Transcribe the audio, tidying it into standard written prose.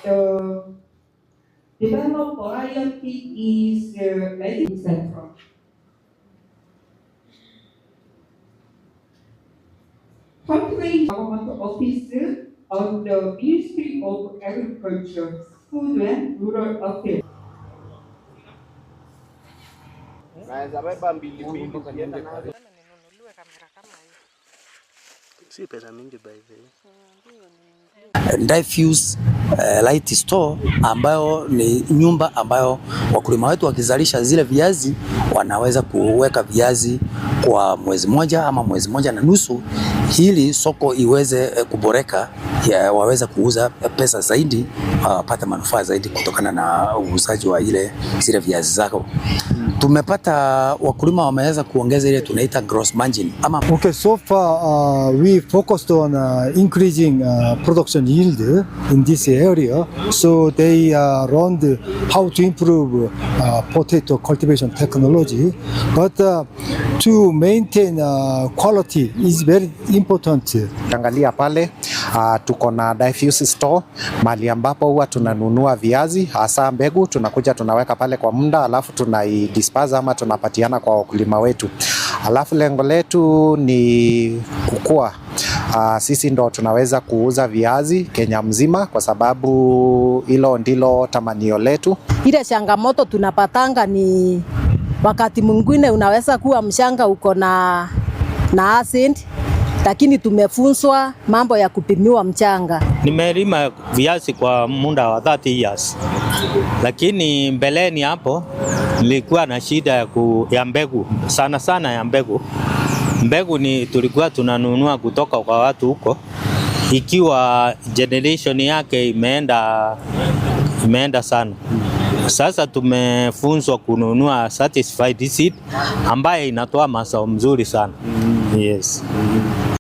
the developed variety is medicine central. Cultivation government office of the Ministry of Agriculture, Food and Rural Affairs. Si pesa mingi by the way. Diffuse light store ambayo ni nyumba ambayo wakulima wetu wakizalisha zile viazi wanaweza kuweka viazi kwa mwezi moja ama mwezi moja na nusu, ili soko iweze kuboreka, waweza kuuza pesa zaidi, wapate manufaa zaidi kutokana na uuzaji wa zile viazi zao. Tumepata wakulima wameweza kuongeza ile tunaita gross margin ama. Okay, so far we focused on increasing production yield in this area, so they learned how to improve potato cultivation technology, but to maintain quality is very important. Angalia pale tuko na diffuse store mali ambapo huwa tunanunua viazi hasa mbegu, tunakuja tunaweka pale kwa muda, alafu tunaidispose ama tunapatiana kwa wakulima wetu. Alafu lengo letu ni kukua sisi ndo tunaweza kuuza viazi Kenya mzima, kwa sababu hilo ndilo tamanio letu. Ile changamoto tunapatanga ni wakati mwingine unaweza kuwa mshanga uko na acid, lakini tumefunzwa mambo ya kupimiwa mchanga. Nimelima viazi kwa muda wa 30 years. Lakini mbeleni hapo nilikuwa na shida ya mbegu, sana ya mbegu. Mbegu ni tulikuwa tunanunua kutoka kwa watu huko, ikiwa generation yake imeenda sana. Sasa tumefunzwa kununua certified seed ambaye inatoa mazao mzuri sana. Yes.